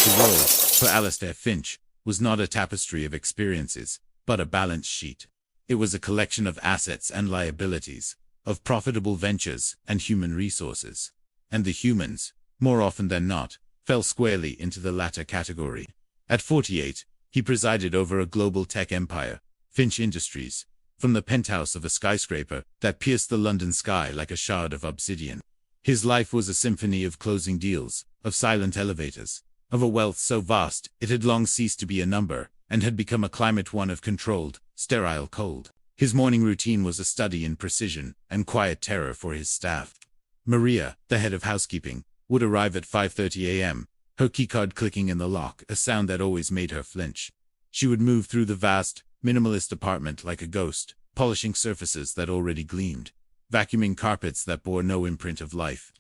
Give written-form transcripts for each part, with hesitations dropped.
The world, for Alistair Finch, was not a tapestry of experiences, but a balance sheet. It was a collection of assets and liabilities, of profitable ventures and human resources. And the humans, more often than not, fell squarely into the latter category. At 48, he presided over a global tech empire, Finch Industries, from the penthouse of a skyscraper that pierced the London sky like a shard of obsidian. His life was a symphony of closing deals, of silent elevators, of a wealth so vast it had long ceased to be a number, and had become a climate one of controlled, sterile cold. His morning routine was a study in precision and quiet terror for his staff. Maria, the head of housekeeping, would arrive at 5:30 a.m., her keycard clicking in the lock, a sound that always made her flinch. She would move through the vast, minimalist apartment like a ghost, polishing surfaces that already gleamed, vacuuming carpets that bore no imprint of life.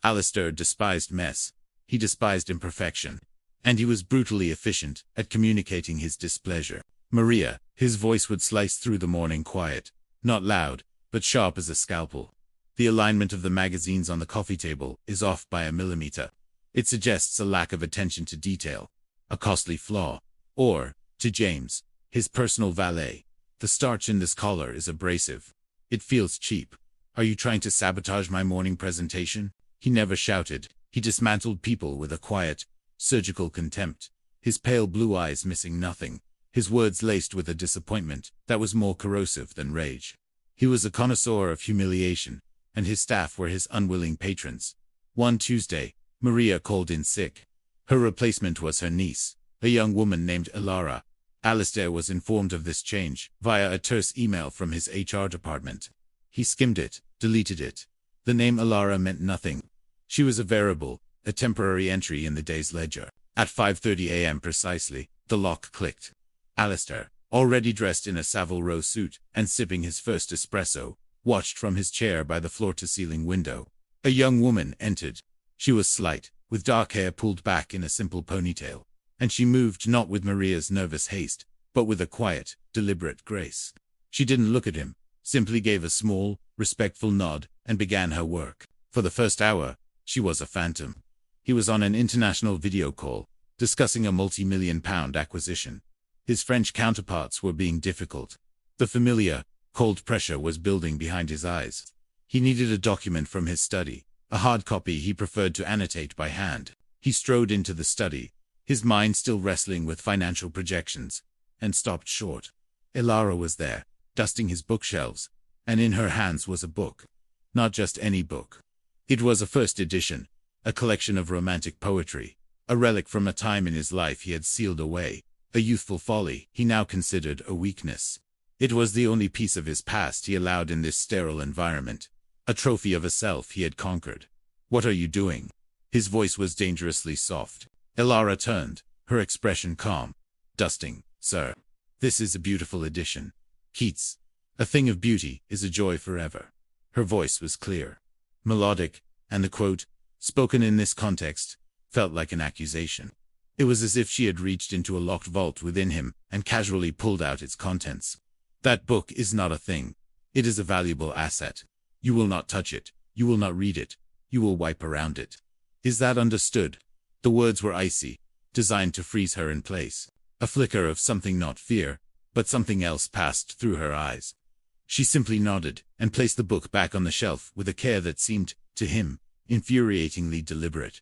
Alistair despised mess. He despised imperfection. And he was brutally efficient at communicating his displeasure. Maria, his voice would slice through the morning quiet, not loud, but sharp as a scalpel. The alignment of the magazines on the coffee table is off by a millimeter. It suggests a lack of attention to detail, a costly flaw. Or, to James, his personal valet, the starch in this collar is abrasive. It feels cheap. Are you trying to sabotage my morning presentation? He never shouted. He dismantled people with a quiet, surgical contempt, his pale blue eyes missing nothing, his words laced with a disappointment that was more corrosive than rage. He was a connoisseur of humiliation, and his staff were his unwilling patrons. One Tuesday, Maria called in sick. Her replacement was her niece, a young woman named Elara. Alistair was informed of this change via a terse email from his HR department. He skimmed it, deleted it. The name Elara meant nothing. She was a variable, a temporary entry in the day's ledger. At 5:30 a.m. precisely, the lock clicked. Alistair, already dressed in a Savile Row suit and sipping his first espresso, watched from his chair by the floor-to-ceiling window. A young woman entered. She was slight, with dark hair pulled back in a simple ponytail, and she moved not with Maria's nervous haste, but with a quiet, deliberate grace. She didn't look at him, simply gave a small, respectful nod, and began her work. For the first hour, she was a phantom. He was on an international video call, discussing a multi-million-pound acquisition. His French counterparts were being difficult. The familiar, cold pressure was building behind his eyes. He needed a document from his study, a hard copy he preferred to annotate by hand. He strode into the study, his mind still wrestling with financial projections, and stopped short. Elara was there, dusting his bookshelves, and in her hands was a book. Not just any book. It was a first edition, a collection of romantic poetry, a relic from a time in his life he had sealed away, a youthful folly he now considered a weakness. It was the only piece of his past he allowed in this sterile environment, a trophy of a self he had conquered. "What are you doing?" His voice was dangerously soft. Elara turned, her expression calm. "Dusting, sir. This is a beautiful edition. Keats. A thing of beauty is a joy forever." Her voice was clear, melodic, and the quote, spoken in this context, felt like an accusation. It was as if she had reached into a locked vault within him and casually pulled out its contents. "That book is not a thing. It is a valuable asset. You will not touch it. You will not read it. You will wipe around it. Is that understood?" The words were icy, designed to freeze her in place. A flicker of something not fear, but something else passed through her eyes. She simply nodded and placed the book back on the shelf with a care that seemed, to him, infuriatingly deliberate.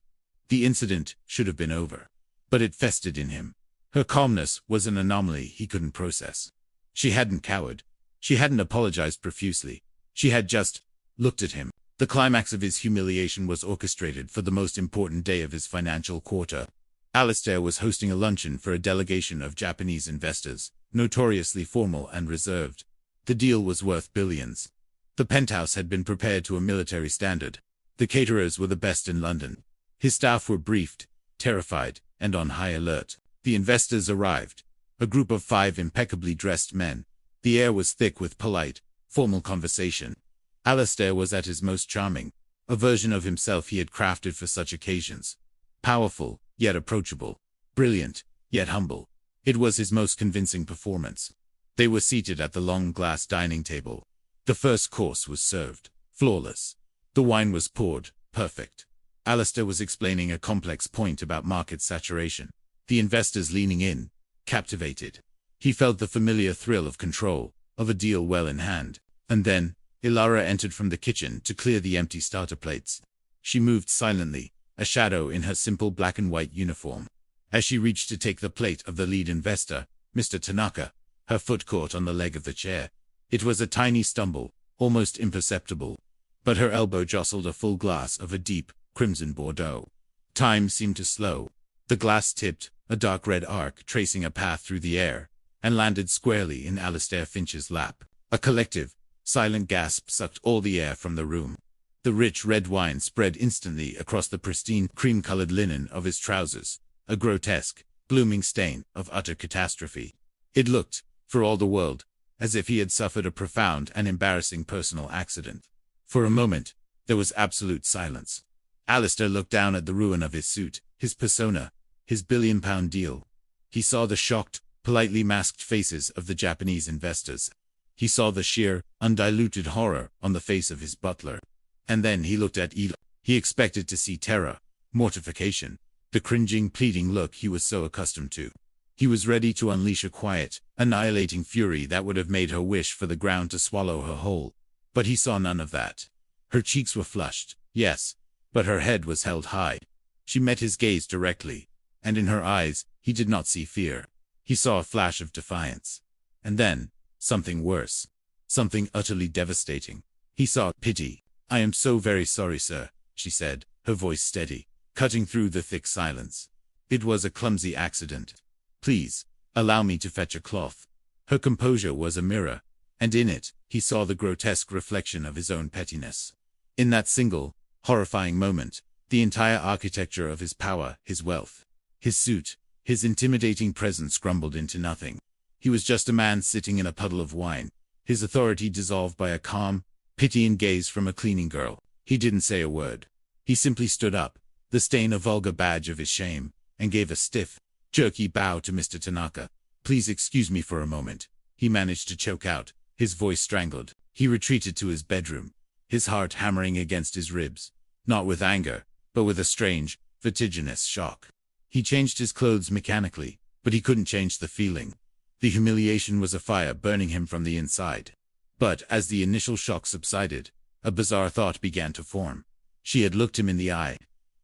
The incident should have been over, but it festered in him. Her calmness was an anomaly he couldn't process. She hadn't cowered. She hadn't apologized profusely. She had just looked at him. The climax of his humiliation was orchestrated for the most important day of his financial quarter. Alistair was hosting a luncheon for a delegation of Japanese investors, notoriously formal and reserved. The deal was worth billions. The penthouse had been prepared to a military standard. The caterers were the best in London. His staff were briefed, terrified, and on high alert. The investors arrived, a group of 5 impeccably dressed men. The air was thick with polite, formal conversation. Alistair was at his most charming, a version of himself he had crafted for such occasions. Powerful, yet approachable. Brilliant, yet humble. It was his most convincing performance. They were seated at the long glass dining table. The first course was served, flawless. The wine was poured, perfect. Alistair was explaining a complex point about market saturation. The investors leaning in, captivated. He felt the familiar thrill of control, of a deal well in hand. And then, Ilara entered from the kitchen to clear the empty starter plates. She moved silently, a shadow in her simple black and white uniform. As she reached to take the plate of the lead investor, Mr. Tanaka, her foot caught on the leg of the chair. It was a tiny stumble, almost imperceptible, but her elbow jostled a full glass of a deep, crimson Bordeaux. Time seemed to slow. The glass tipped, a dark red arc tracing a path through the air, and landed squarely in Alistair Finch's lap. A collective, silent gasp sucked all the air from the room. The rich red wine spread instantly across the pristine, cream-colored linen of his trousers, a grotesque, blooming stain of utter catastrophe. It looked, for all the world, as if he had suffered a profound and embarrassing personal accident. For a moment, there was absolute silence. Alistair looked down at the ruin of his suit, his persona, his billion-pound deal. He saw the shocked, politely masked faces of the Japanese investors. He saw the sheer, undiluted horror on the face of his butler. And then he looked at Ela. He expected to see terror, mortification, the cringing, pleading look he was so accustomed to. He was ready to unleash a quiet, annihilating fury that would have made her wish for the ground to swallow her whole. But he saw none of that. Her cheeks were flushed, yes, but her head was held high. She met his gaze directly, and in her eyes, he did not see fear. He saw a flash of defiance. And then, something worse. Something utterly devastating. He saw pity. "I am so very sorry, sir," she said, her voice steady, cutting through the thick silence. "It was a clumsy accident. Please, allow me to fetch a cloth." Her composure was a mirror, and in it, he saw the grotesque reflection of his own pettiness. In that single, horrifying moment, the entire architecture of his power, his wealth, his suit, his intimidating presence crumbled into nothing. He was just a man sitting in a puddle of wine, his authority dissolved by a calm, pitying gaze from a cleaning girl. He didn't say a word. He simply stood up, the stain a vulgar badge of his shame, and gave a stiff, jerky bow to Mr. Tanaka. "Please excuse me for a moment," he managed to choke out, his voice strangled. He retreated to his bedroom, his heart hammering against his ribs, not with anger, but with a strange, vertiginous shock. He changed his clothes mechanically, but he couldn't change the feeling. The humiliation was a fire burning him from the inside. But as the initial shock subsided, a bizarre thought began to form. She had looked him in the eye.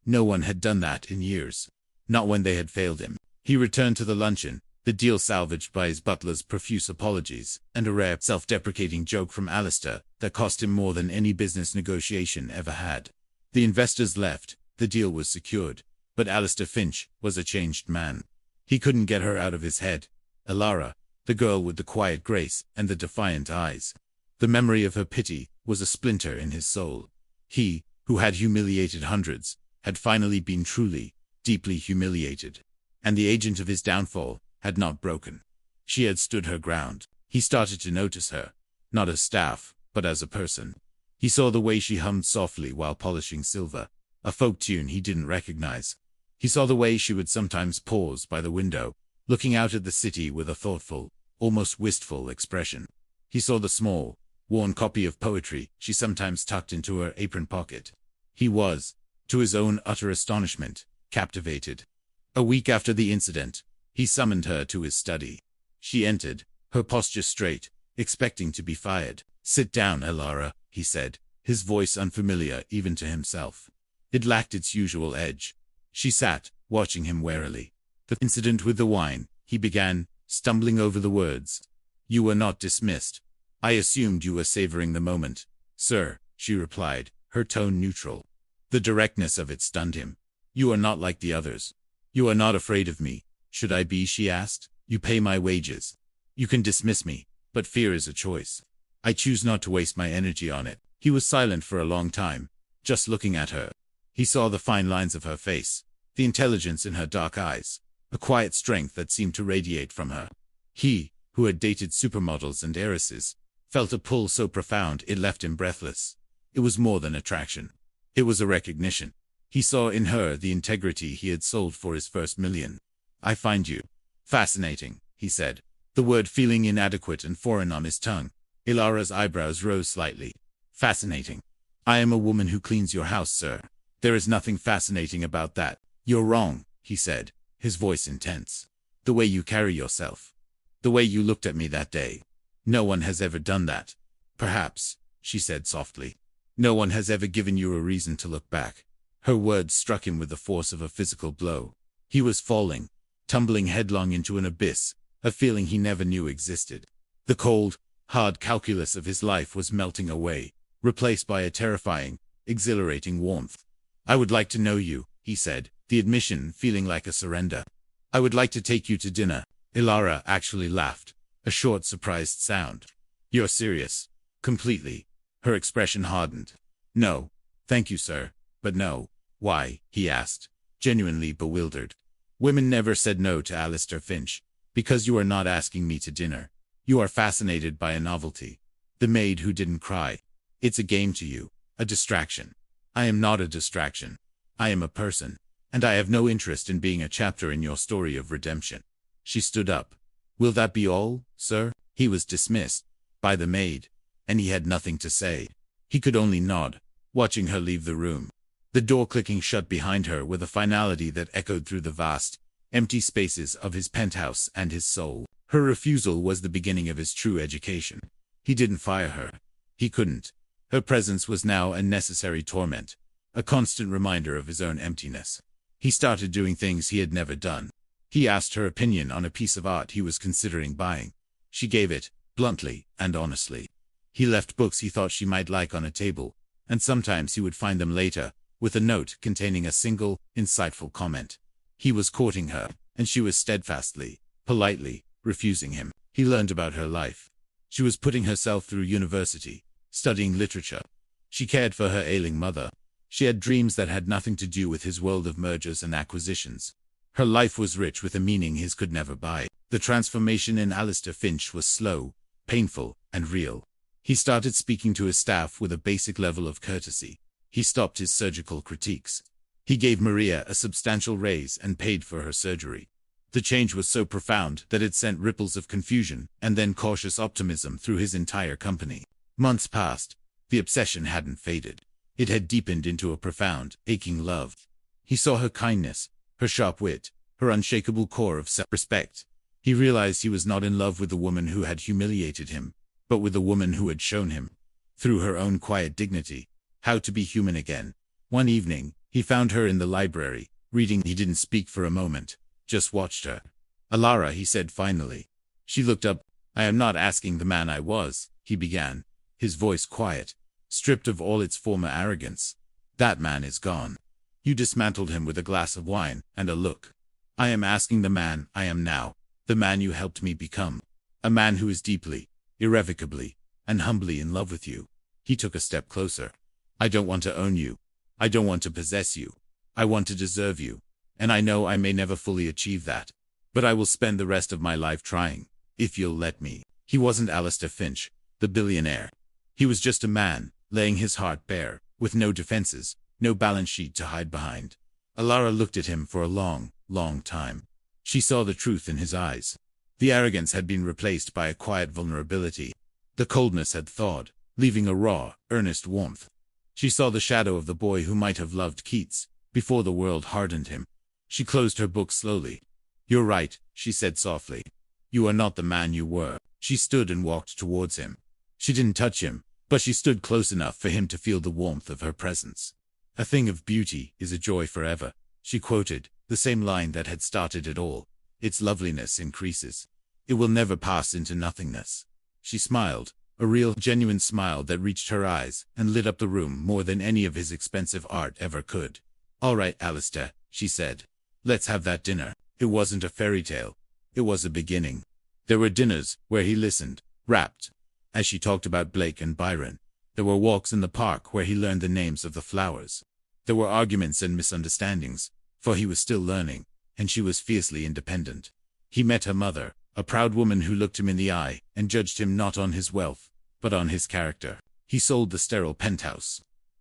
No one had done that in years. Not when they had failed him. He returned to the luncheon, the deal salvaged by his butler's profuse apologies, and a rare, self-deprecating joke from Alistair that cost him more than any business negotiation ever had. The investors left, the deal was secured, but Alistair Finch was a changed man. He couldn't get her out of his head. Ilara, the girl with the quiet grace and the defiant eyes. The memory of her pity was a splinter in his soul. He, who had humiliated hundreds, had finally been truly, deeply humiliated. And the agent of his downfall had not broken. She had stood her ground. He started to notice her, not as staff, but as a person. He saw the way she hummed softly while polishing silver, a folk tune he didn't recognize. He saw the way she would sometimes pause by the window, looking out at the city with a thoughtful, almost wistful expression. He saw the small, worn copy of poetry she sometimes tucked into her apron pocket. He was, to his own utter astonishment, captivated. A week after the incident, he summoned her to his study. She entered, her posture straight, expecting to be fired. "Sit down, Ilara," he said, his voice unfamiliar even to himself. It lacked its usual edge. She sat, watching him warily. "The incident with the wine," he began, stumbling over the words. "You were not dismissed. I assumed you were savoring the moment." "Sir," she replied, her tone neutral. The directness of it stunned him. "You are not like the others. You are not afraid of me." "Should I be?" she asked. "You pay my wages. You can dismiss me, but fear is a choice. I choose not to waste my energy on it." He was silent for a long time, just looking at her. He saw the fine lines of her face, the intelligence in her dark eyes, a quiet strength that seemed to radiate from her. He, who had dated supermodels and heiresses, felt a pull so profound it left him breathless. It was more than attraction. It was a recognition. He saw in her the integrity he had sold for his first million. "I find you fascinating," he said, the word feeling inadequate and foreign on his tongue. Ilara's eyebrows rose slightly. "Fascinating. I am a woman who cleans your house, sir." There is nothing fascinating about that. You're wrong, he said, his voice intense. The way you carry yourself. The way you looked at me that day. No one has ever done that. Perhaps, she said softly. No one has ever given you a reason to look back. Her words struck him with the force of a physical blow. He was falling, tumbling headlong into an abyss, a feeling he never knew existed. The cold, hard calculus of his life was melting away, replaced by a terrifying, exhilarating warmth. I would like to know you, he said, the admission feeling like a surrender. I would like to take you to dinner. Ilara actually laughed, a short, surprised sound. You're serious? Completely. Her expression hardened. No. Thank you, sir. But no. Why? He asked, genuinely bewildered. Women never said no to Alistair Finch. Because you are not asking me to dinner. You are fascinated by a novelty. The maid who didn't cry. It's a game to you. A distraction. I am not a distraction. I am a person. And I have no interest in being a chapter in your story of redemption. She stood up. Will that be all, sir? He was dismissed. By the maid. And he had nothing to say. He could only nod, watching her leave the room. The door clicking shut behind her with a finality that echoed through the vast, empty spaces of his penthouse and his soul. Her refusal was the beginning of his true education. He didn't fire her. He couldn't. Her presence was now a necessary torment, a constant reminder of his own emptiness. He started doing things he had never done. He asked her opinion on a piece of art he was considering buying. She gave it, bluntly and honestly. He left books he thought she might like on a table, and sometimes he would find them later, with a note containing a single, insightful comment. He was courting her, and she was steadfastly, politely, refusing him. He learned about her life. She was putting herself through university, studying literature. She cared for her ailing mother. She had dreams that had nothing to do with his world of mergers and acquisitions. Her life was rich with a meaning his could never buy. The transformation in Alistair Finch was slow, painful, and real. He started speaking to his staff with a basic level of courtesy. He stopped his surgical critiques. He gave Maria a substantial raise and paid for her surgery. The change was so profound that it sent ripples of confusion and then cautious optimism through his entire company. Months passed. The obsession hadn't faded. It had deepened into a profound, aching love. He saw her kindness, her sharp wit, her unshakable core of self-respect. He realized he was not in love with the woman who had humiliated him, but with the woman who had shown him, through her own quiet dignity, how to be human again. One evening, he found her in the library, reading. He didn't speak for a moment, just watched her. Alara, he said finally. She looked up. I am not asking the man I was, he began, his voice quiet, stripped of all its former arrogance. That man is gone. You dismantled him with a glass of wine and a look. I am asking the man I am now, the man you helped me become, a man who is deeply, irrevocably, and humbly in love with you. He took a step closer. I don't want to own you. I don't want to possess you. I want to deserve you. And I know I may never fully achieve that. But I will spend the rest of my life trying, if you'll let me. He wasn't Alistair Finch, the billionaire. He was just a man, laying his heart bare, with no defenses, no balance sheet to hide behind. Alara looked at him for a long, long time. She saw the truth in his eyes. The arrogance had been replaced by a quiet vulnerability. The coldness had thawed, leaving a raw, earnest warmth. She saw the shadow of the boy who might have loved Keats, before the world hardened him. She closed her book slowly. You're right, she said softly. You are not the man you were. She stood and walked towards him. She didn't touch him, but she stood close enough for him to feel the warmth of her presence. A thing of beauty is a joy forever, she quoted, the same line that had started it all. Its loveliness increases. It will never pass into nothingness. She smiled, a real, genuine smile that reached her eyes and lit up the room more than any of his expensive art ever could. All right, Alistair, she said. Let's have that dinner. It wasn't a fairy tale. It was a beginning. There were dinners where he listened, rapt, as she talked about Blake and Byron. There were walks in the park where he learned the names of the flowers. There were arguments and misunderstandings, for he was still learning, and she was fiercely independent. He met her mother, a proud woman who looked him in the eye and judged him not on his wealth, but on his character. He sold the sterile penthouse.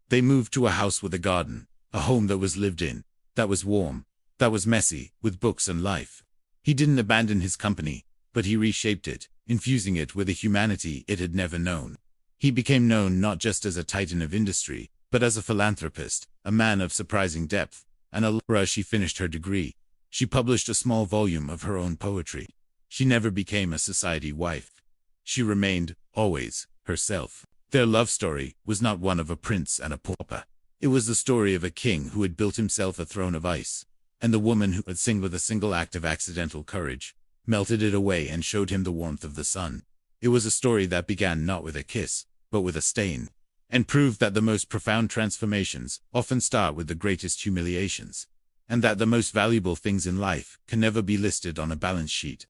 They moved to a house with a garden, a home that was lived in, that was warm, that was messy, with books and life. He didn't abandon his company, but he reshaped it, infusing it with a humanity it had never known. He became known not just as a titan of industry, but as a philanthropist, a man of surprising depth, and as she finished her degree, she published a small volume of her own poetry. She never became a society wife. She remained, always, herself. Their love story was not one of a prince and a pauper. It was the story of a king who had built himself a throne of ice, and the woman who had sing with a single act of accidental courage, melted it away and showed him the warmth of the sun. It was a story that began not with a kiss, but with a stain, and proved that the most profound transformations often start with the greatest humiliations, and that the most valuable things in life can never be listed on a balance sheet.